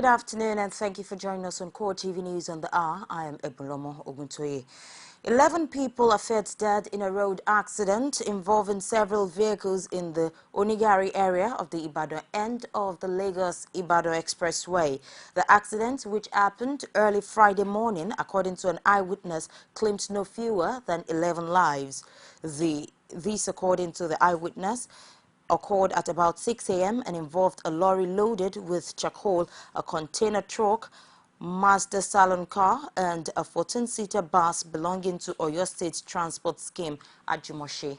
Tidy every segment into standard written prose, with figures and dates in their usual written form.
Good afternoon and thank you for joining us on CoreTV News on the Hour. I am Ebulomo Oguntoye. 11 people are found dead in a road accident involving several vehicles in the Onigari area of the Ibadan end of the Lagos-Ibadan Expressway. The accident, which happened early Friday morning, according to an eyewitness, claimed no fewer than 11 lives. This, according to the eyewitness, occurred at about 6 a.m. and involved a lorry loaded with charcoal, a container truck, Mazda salon car, and a 14-seater bus belonging to Oyo State Transport Scheme at Jumoshe.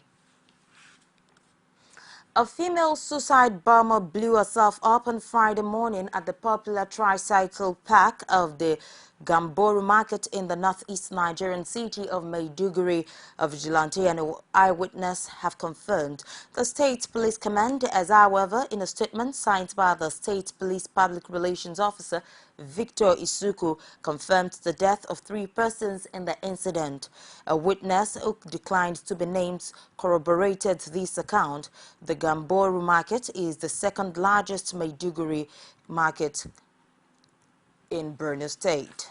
A female suicide bomber blew herself up on Friday morning at the popular tricycle park of the Gamboru Market in the northeast Nigerian city of Maiduguri. A vigilante and an eyewitness have confirmed. The State Police Command has, however, in a statement signed by the State Police Public Relations Officer, Victor Isuku, confirmed the death of 3 persons in the incident. A witness who declined to be named corroborated this account. The Gamboru Market is the second largest Maiduguri market in Borno State.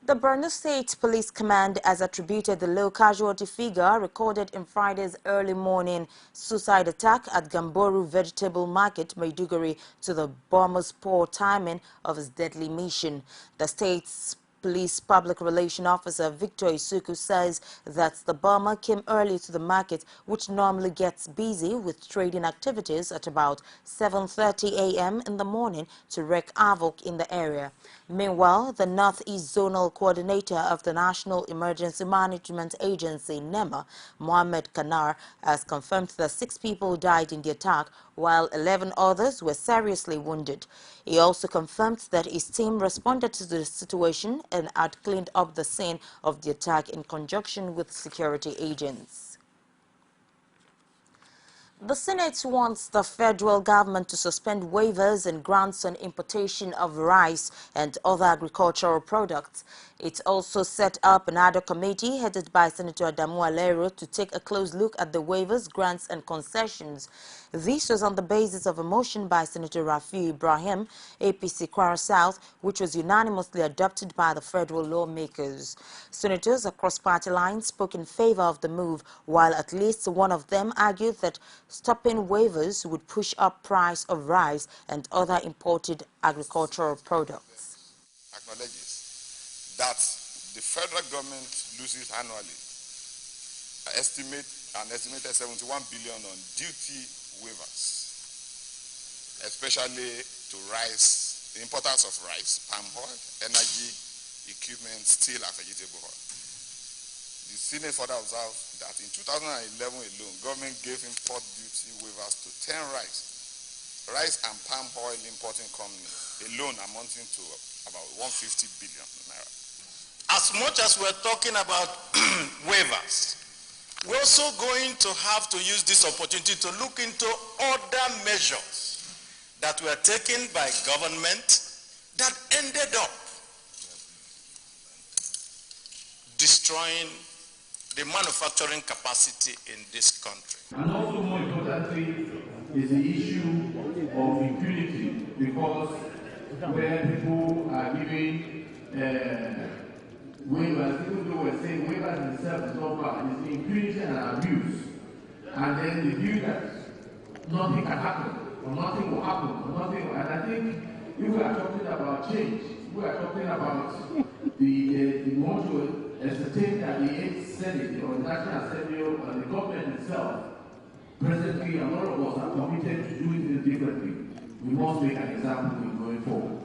The Borno State Police Command has attributed the low casualty figure recorded in Friday's early morning suicide attack at Gamboru Vegetable Market, Maiduguri, to the bomber's poor timing of his deadly mission. The state's Police Public Relations Officer Victor Isuku says that the bomber came early to the market, which normally gets busy with trading activities, at about 7:30 a.m. in the morning to wreak havoc in the area. Meanwhile, the Northeast Zonal Coordinator of the National Emergency Management Agency, NEMA, Mohammed Kanar, has confirmed that 6 people died in the attack, while 11 others were seriously wounded. He also confirmed that his team responded to the situation and had cleaned up the scene of the attack in conjunction with security agents. The Senate wants the federal government to suspend waivers and grants on importation of rice and other agricultural products. It also set up another committee headed by Senator Adamu Alero to take a close look at the waivers, grants and concessions. This was on the basis of a motion by Senator Rafi Ibrahim, APC Kwara South, which was unanimously adopted by the federal lawmakers. Senators across party lines spoke in favor of the move, while at least one of them argued that stopping waivers would push up price of rice and other imported agricultural products. Acknowledges that the federal government loses annually an estimated 71 billion on duty waivers, especially to rice, the importance of rice, palm oil, energy, equipment, steel and vegetable oil. The Senate further observed that in 2011 alone, government gave import duty waivers to 10 rice and palm oil importing companies, alone amounting to about 150 billion naira. As much as we're talking about waivers, we're also going to have to use this opportunity to look into other measures that were taken by government that ended up destroying the manufacturing capacity in this country. And also more importantly is the issue of impunity, because where people are giving waivers, even though we're saying waivers themselves is not bad, it's the impunity and abuse. And then the view that nothing can happen, or nothing will happen, or nothing will, and I think if we are talking about change, we are talking about the want to ascertain that the 8th Senate or the National Assembly or the government itself, presently a lot of us are committed to doing things differently. We must make an example in going forward.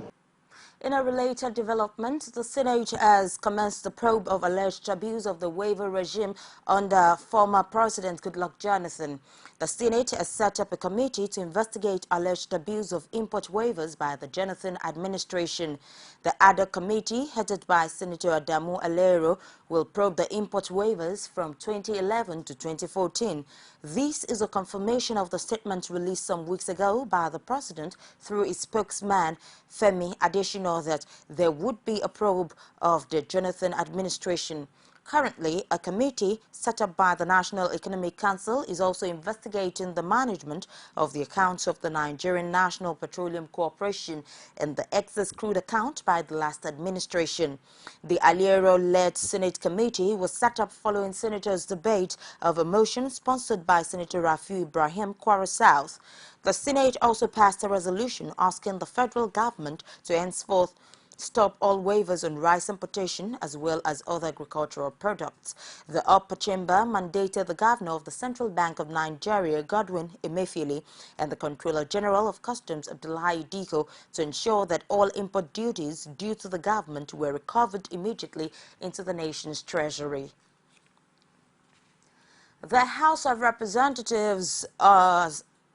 In a related development, the Senate has commenced the probe of alleged abuse of the waiver regime under former President Goodluck Jonathan. The Senate has set up a committee to investigate alleged abuse of import waivers by the Jonathan administration. The other committee, headed by Senator Adamu Alero, will probe the import waivers from 2011 to 2014. This is a confirmation of the statement released some weeks ago by the President through his spokesman, Femi Adesina, that there would be a probe of the Jonathan administration. Currently, a committee set up by the National Economic Council is also investigating the management of the accounts of the Nigerian National Petroleum Corporation and the excess crude account by the last administration. The Aliero-led Senate committee was set up following senators' debate of a motion sponsored by Senator Rafiu Ibrahim, Kwara South. The Senate also passed a resolution asking the federal government to henceforth stop all waivers on rice importation as well as other agricultural products. The upper chamber mandated the governor of the Central Bank of Nigeria, Godwin Emefiele, and the Comptroller General of Customs, Abdullahi Diko, to ensure that all import duties due to the government were recovered immediately into the nation's treasury. The House of Representatives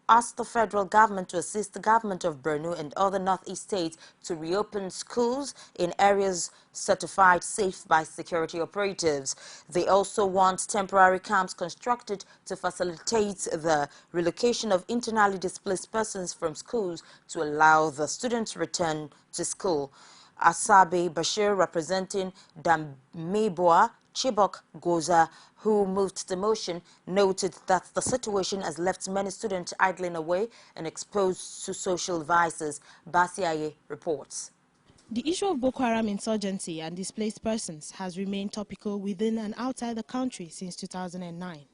asked the federal government to assist the government of Borno and other northeast states to reopen schools in areas certified safe by security operatives. They also want temporary camps constructed to facilitate the relocation of internally displaced persons from schools to allow the students return to school. Asabe Bashir, representing Dameboa Chibok Goza, who moved the motion, noted that the situation has left many students idling away and exposed to social vices. Basiaye reports. The issue of Boko Haram insurgency and displaced persons has remained topical within and outside the country since 2009.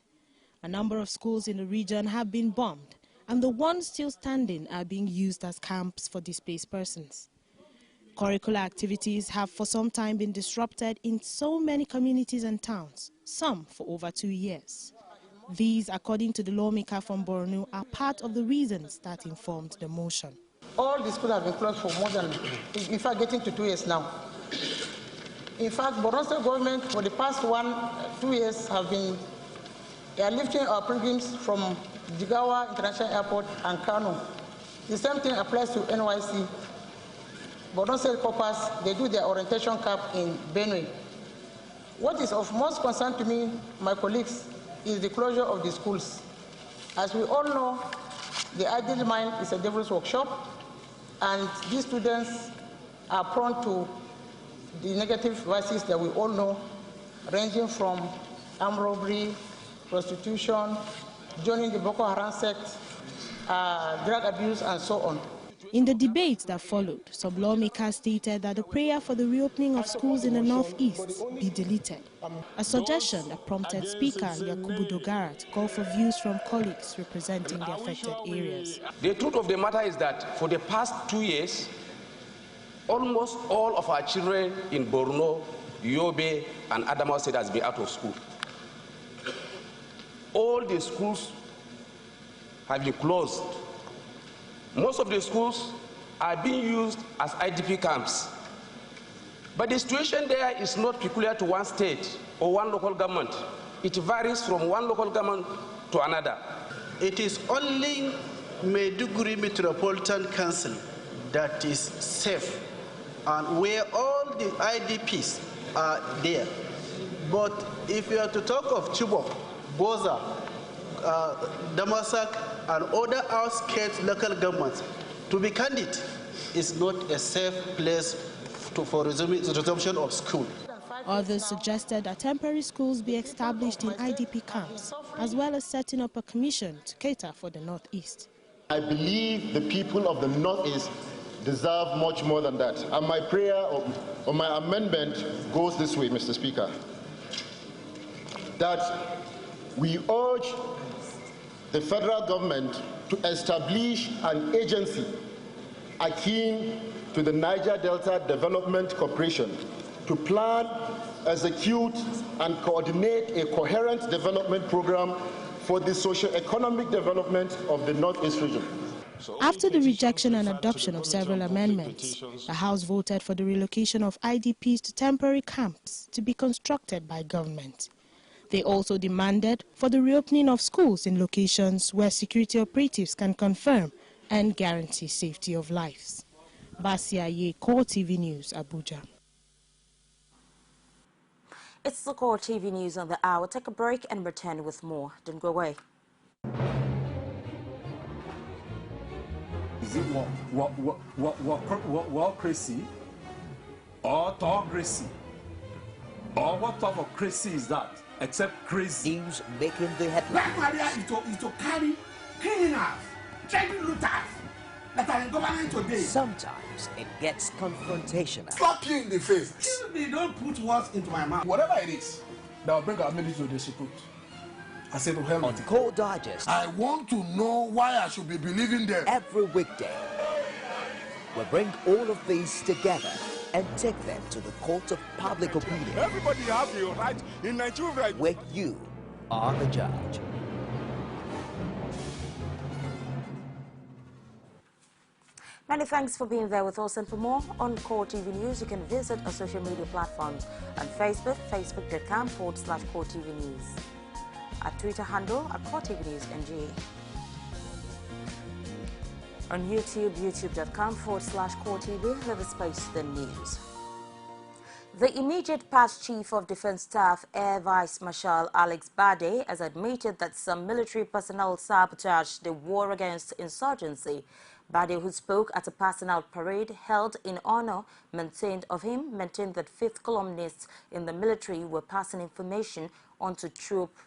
A number of schools in the region have been bombed, and the ones still standing are being used as camps for displaced persons. Curricular activities have for some time been disrupted in so many communities and towns, some for over 2 years. These, according to the lawmaker from Borno, are part of the reasons that informed the motion. All the schools have been closed for more than, in fact, getting to 2 years now. In fact, Borno State government for the past 2 years they are lifting our pilgrims from Jigawa International Airport and Kano. The same thing applies to NYC. Borno State corpus, they do their orientation camp in Benue. What is of most concern to me, my colleagues, is the closure of the schools. As we all know, the idle mind is a devil's workshop, and these students are prone to the negative vices that we all know, ranging from armed robbery, prostitution, joining the Boko Haram sect, drug abuse, and so on. In the debate that followed, some lawmakers stated that the prayer for the reopening of schools in the northeast be deleted, a suggestion that prompted Speaker Yakubu Dogara to call for views from colleagues representing the affected areas. The truth of the matter is that for the past 2 years, almost all of our children in Borno, Yobe, and Adamawa State has been out of school. All the schools have been closed. Most of the schools are being used as IDP camps. But the situation there is not peculiar to one state or one local government. It varies from one local government to another. It is only Maiduguri Metropolitan Council that is safe and where all the IDPs are there. But if you are to talk of Chibok, Goza, Damasak, and other outskirts local governments, to be candid, is not a safe place for resumption of school. Others suggested that temporary schools be established in IDP camps, as well as setting up a commission to cater for the Northeast. I believe the people of the Northeast deserve much more than that. And my prayer or my amendment goes this way, Mr. Speaker, that we urge the federal government to establish an agency akin to the Niger Delta Development Corporation to plan, execute, and coordinate a coherent development program for the socio-economic development of the Northeast region. After the rejection and adoption of several amendments, the House voted for the relocation of IDPs to temporary camps to be constructed by government. They also demanded for the reopening of schools in locations where security operatives can confirm and guarantee safety of lives. Basiaye, CoreTV News, Abuja. It's the CoreTV News on the hour. Take a break and return with more. Don't go away. Is it crazy or autocracy? Or what type of crazy is that? Except crazy. News making the headlines. That idea is to carry criminals, trading looters that are in government today. Sometimes it gets confrontational. Slap you in the face. They don't put words into my mouth. Whatever it is that will bring our military to disrepute, I say to hell On with it. Core Digest. I want to know why I should be believing them. Every weekday, we bring all of these together and take them to the court of public opinion. Everybody has a right in Nigeria. Where you are the judge. Many thanks for being there with us, and for more on CoreTV News, you can visit our social media platforms on Facebook, facebook.com/CoreTV News, our Twitter handle at CoreTV News NG, on YouTube, youtube.com/CoreTV, with the space the news. The immediate past Chief of Defense Staff, Air Vice Marshal Alex Bade, has admitted that some military personnel sabotaged the war against insurgency. Bade, who spoke at a passing out parade held in honor maintained that fifth columnists in the military were passing information onto troop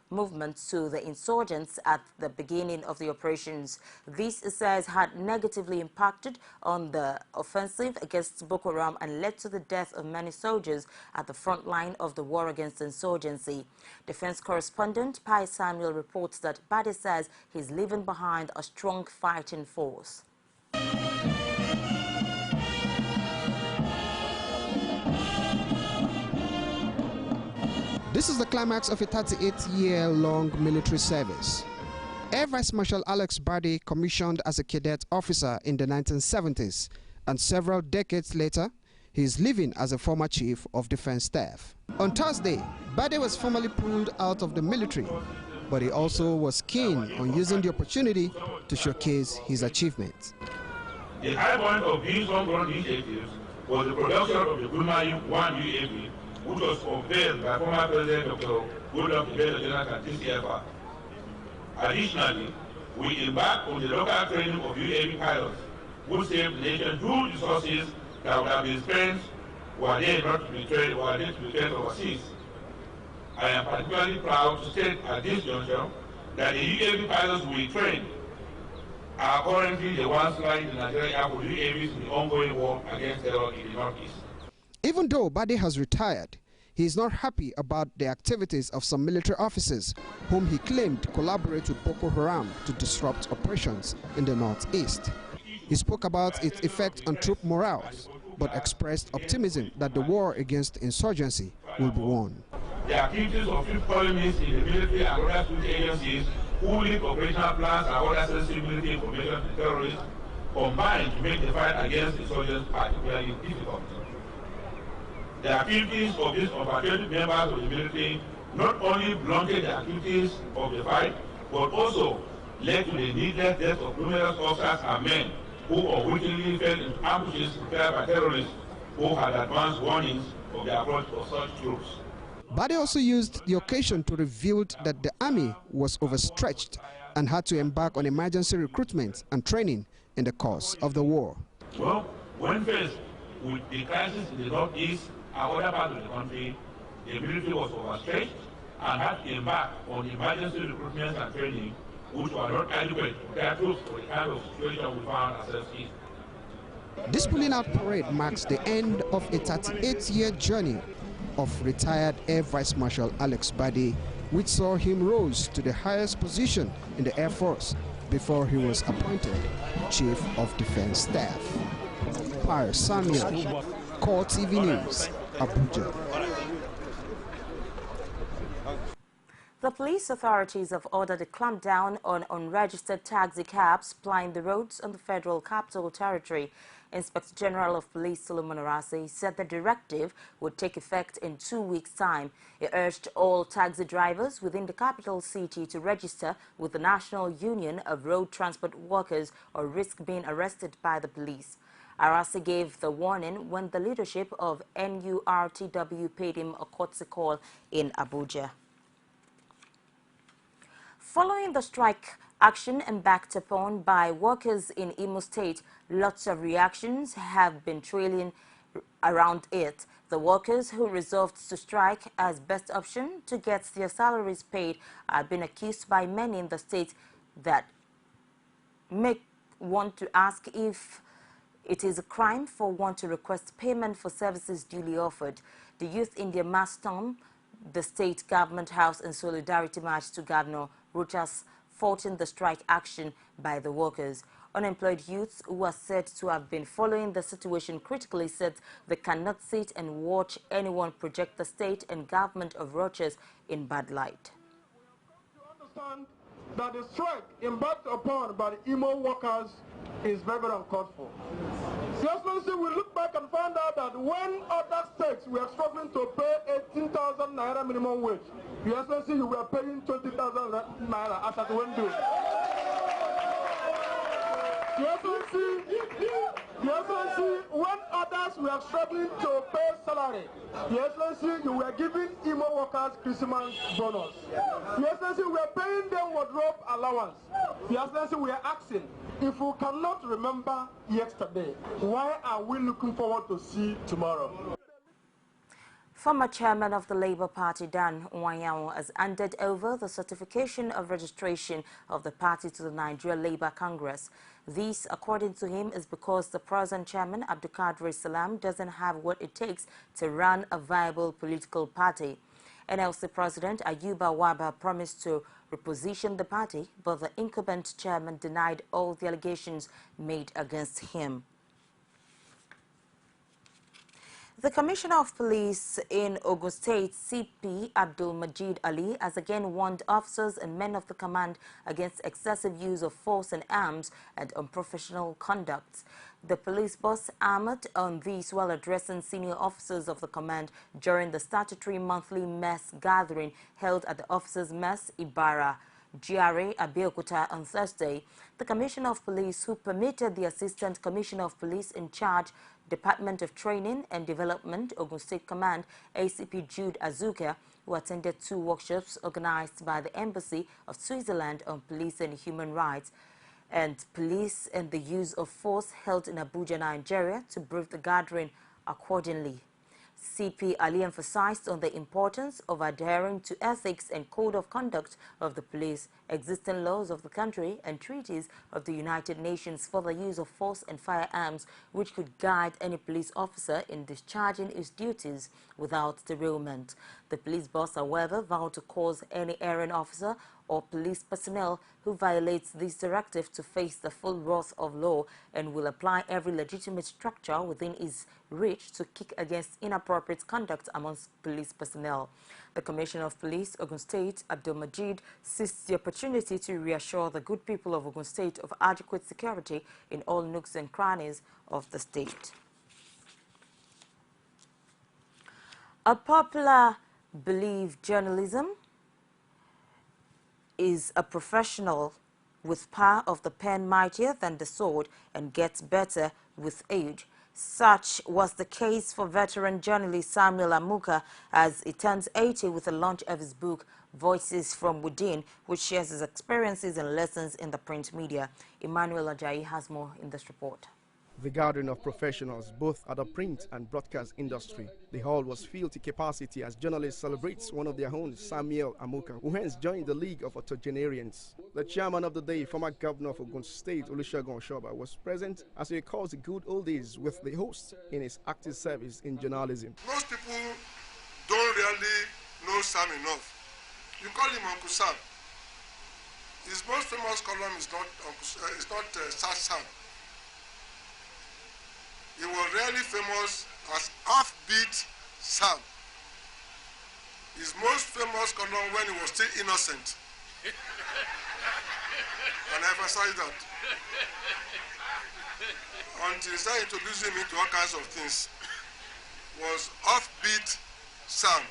movements to the insurgents at the beginning of the operations. This, he says, had negatively impacted on the offensive against Boko Haram and led to the death of many soldiers at the front line of the war against insurgency. Defense correspondent Pai Samuel reports that Bade says he's leaving behind a strong fighting force. This is the climax of a 38-year-long military service. Air Vice Marshal Alex Bade commissioned as a cadet officer in the 1970s, and several decades later, he is living as a former Chief of Defense Staff. On Thursday, Bade was formally pulled out of the military, but he also was keen on using the opportunity to showcase his achievements. The high point of these homegrown initiatives was the production of the Gulma 1 UAV, which was unveiled by former President Dr. Goodluck Jonathan TCFR. Additionally, we embarked on the local training of UAV pilots, who saved the nation huge resources that would have been spent were they not to be trained overseas. I am particularly proud to state at this juncture that the UAV pilots we trained are currently the ones flying the Nigerian Air Force UAVs in the ongoing war against terror in the Northeast. Even though Bade has retired, he is not happy about the activities of some military officers whom he claimed collaborate with Boko Haram to disrupt operations in the Northeast. He spoke about its effect on troop morale, but expressed optimism that the war against insurgency will be won. The activities of troop colonists in the military and other security agencies who leak operational plans and other sensitive military information to terrorists combine to make the fight against insurgents particularly difficult. The activities of these unpatriotic members of the military not only blunted the activities of the fight, but also led to the needless death of numerous officers and men who unwittingly fell into ambushes prepared by terrorists who had advanced warnings of the approach of such troops. Bade also used the occasion to reveal that the army was overstretched and had to embark on emergency recruitment and training in the course of the war. Well, when faced with the crisis in the Northeast and other parts of the country, the military was overstretched and had to embark on emergency recruitment and training, which were not adequate to prepare troops for the kind of situation we found ourselves in. This pulling out parade marks the end of a 38-year journey of retired Air Vice Marshal Alex Bade, which saw him rise to the highest position in the Air Force before he was appointed Chief of Defense Staff. Pai Samuel, CoreTV News, Abuja. The police authorities have ordered a clampdown on unregistered taxi cabs plying the roads on the Federal Capital Territory. Inspector General of Police Solomon Arase said the directive would take effect in 2 weeks' time. He urged all taxi drivers within the capital city to register with the National Union of Road Transport Workers or risk being arrested by the police. Arase gave the warning when the leadership of NURTW paid him a courtesy call in Abuja. Following the strike action embarked upon by workers in Imo State, lots of reactions have been trailing around it. The workers who resolved to strike as best option to get their salaries paid are being accused by many in the state that make one to ask if it is a crime for one to request payment for services duly offered. The Youth India mass storm the state government house in solidarity march to Governor Rochas, faulting the strike action by the workers. Unemployed youths who are said to have been following the situation critically said they cannot sit and watch anyone project the state and government of Rochas in bad light. Understand that the strike embarked upon by the IMO workers is very, very uncalled for. Your Excellency, we look back and find out that when other states were struggling to pay 18,000 naira minimum wage, Your Excellency, you were paying 20,000 naira as at when due. Your Excellency, when others were struggling to pay salary, Your Excellency, you were giving IMO workers Christmas bonus. Your Excellency, we were paying them wardrobe allowance. Your Excellency, we are asking, if we cannot remember yesterday, why are we looking forward to see tomorrow? Former chairman of the Labour Party, Dan Nwanyawo, has handed over the certification of registration of the party to the Nigeria Labour Congress. This, according to him, is because the present chairman, Abdulkadir Salam, doesn't have what it takes to run a viable political party. NLC President Ayuba Waba promised to reposition the party, but the incumbent chairman denied all the allegations made against him. The Commissioner of Police in Ogun State, CP Abdul Majid Ali, has again warned officers and men of the command against excessive use of force and arms and unprofessional conduct. The police boss hammered on this while addressing senior officers of the command during the statutory monthly mess gathering held at the Officers' Mess, Ibarra, GRA, Abeokuta on Thursday. The Commissioner of Police, who permitted the Assistant Commissioner of Police in charge, Department of Training and Development, Ogun State Command, ACP Jude Azuka, who attended 2 workshops organized by the Embassy of Switzerland on police and human rights, and police and the use of force held in Abuja, Nigeria, to brief the gathering accordingly. CP Ali emphasized on the importance of adhering to ethics and code of conduct of the police, existing laws of the country and treaties of the United Nations for the use of force and firearms, which could guide any police officer in discharging his duties without derailment. The police boss, however, vowed to cause any errant officer or police personnel who violates this directive to face the full wrath of law and will apply every legitimate structure within his reach to kick against inappropriate conduct amongst police personnel. The Commissioner of Police, Ogun State, Abdul Majid, seized the opportunity to reassure the good people of Ogun State of adequate security in all nooks and crannies of the state. A popular belief journalism is a professional with power of the pen mightier than the sword and gets better with age. Such was the case for veteran journalist Samuel Amuka as he turns 80 with the launch of his book, Voices from Within, which shares his experiences and lessons in the print media. Emmanuel Ajayi has more in this report. The gathering of professionals, both at the print and broadcast industry. The hall was filled to capacity as journalists celebrates one of their own, Samuel Amuka, who hence joined the League of Octogenarians. The chairman of the day, former governor of Ogun State, Olusegun Oshoba, was present as he recalls the good old days with the host in his active service in journalism. Most people don't really know Sam enough. You call him Uncle Sam. His most famous column is not Sir Sam. He was really famous as Offbeat Sam. His most famous column when he was still innocent. And I emphasize that. Until he started introducing me to all kinds of things, was Offbeat Sam.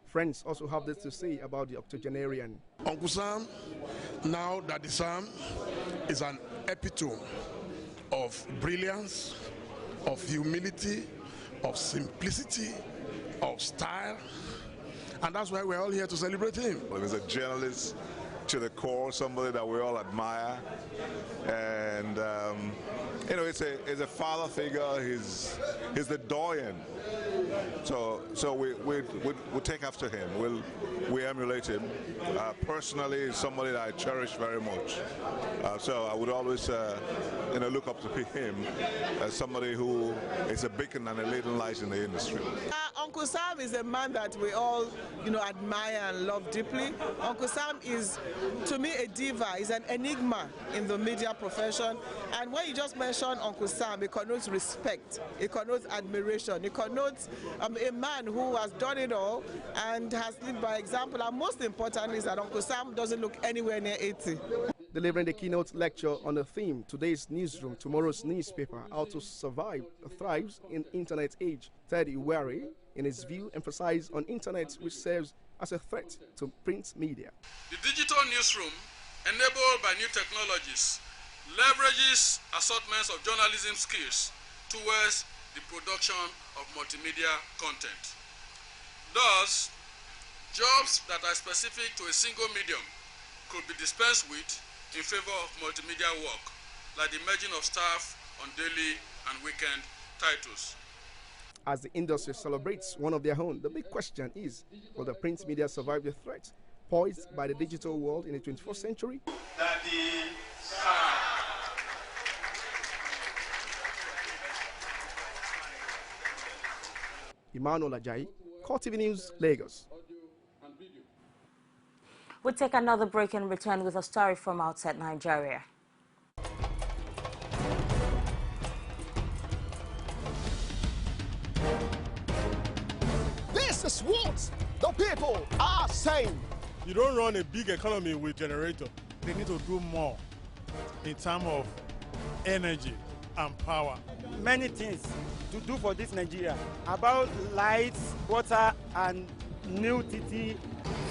Friends also have this to say about the octogenarian. Uncle Sam, now that the Sam is an epitome of brilliance, of humility, of simplicity, of style, and that's why we're all here to celebrate him. Well, he's a journalist to the core, somebody that we all admire, and you know, it's a father figure. He's the doyen. So we take after him. We emulate him. Personally, he's somebody that I cherish very much. So I would always look up to him as somebody who is a beacon and a leading light in the industry. Uncle Sam is a man that we all, admire and love deeply. Uncle Sam is, to me, a diva. He's an enigma in the media profession. And when you just mention Uncle Sam, it connotes respect, it connotes admiration, it connotes a man who has done it all and has led by example. And most important is that Uncle Sam doesn't look anywhere near 80. Delivering the keynote lecture on the theme, Today's Newsroom, Tomorrow's Newspaper, How to Survive, Thrives in Internet Age, Teddy Wary, in his view, emphasized on Internet, which serves as a threat to print media. The digital newsroom, enabled by new technologies, leverages assortments of journalism skills towards the production of multimedia content. Thus, jobs that are specific to a single medium could be dispensed with in favor of multimedia work, like the merging of staff on daily and weekend titles. As the industry celebrates one of their own, the big question is, will the print media survive the threat posed by the digital world in the 21st century? Emmanuel Ajayi, CoreTV News, Lagos. We'll take another break and return with a story from outside Nigeria. This is what the people are saying. You don't run a big economy with generator. They need to do more in terms of energy and power. Many things to do for this Nigeria about lights, water, and new TT.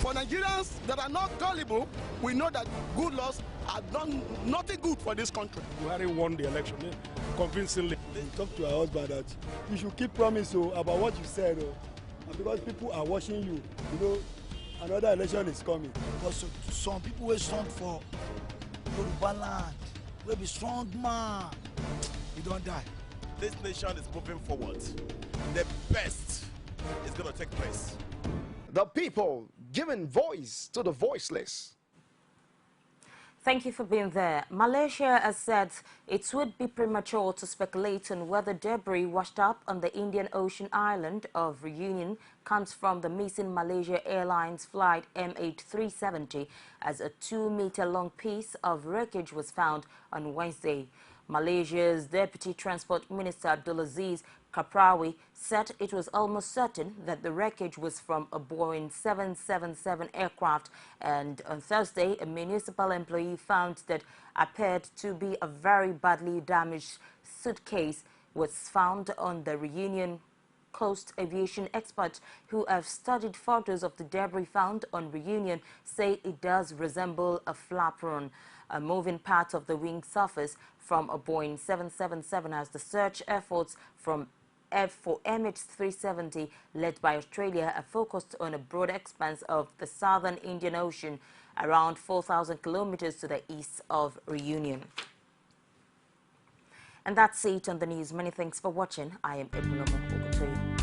For Nigerians that are not gullible, we know that good laws have done nothing good for this country. Buhari won the election convincingly. Talk to our husband that you should keep promise about what you said, and because people are watching you, another election is coming. Because some people will stand for Yoruba land, will be strong man, you don't die. This nation is moving forward. The best is going to take place. The people giving voice to the voiceless. Thank you for being there. Malaysia has said it would be premature to speculate on whether debris washed up on the Indian Ocean island of Reunion comes from the missing Malaysia Airlines flight MH370, as a 2-meter-long piece of wreckage was found on Wednesday. Malaysia's Deputy Transport Minister Abdulaziz Kaprawi said it was almost certain that the wreckage was from a Boeing 777 aircraft, and on Thursday a municipal employee found that appeared to be a very badly damaged suitcase was found on the Reunion coast. Aviation experts who have studied photos of the debris found on Reunion say it does resemble a flaperon, a moving part of the wing surface from a Boeing 777, as the search efforts for MH370 led by Australia are focused on a broad expanse of the southern Indian Ocean, around 4,000 kilometers to the east of Reunion. And that's it on the news. Many thanks for watching. I am Ebulomo Ogutoyi.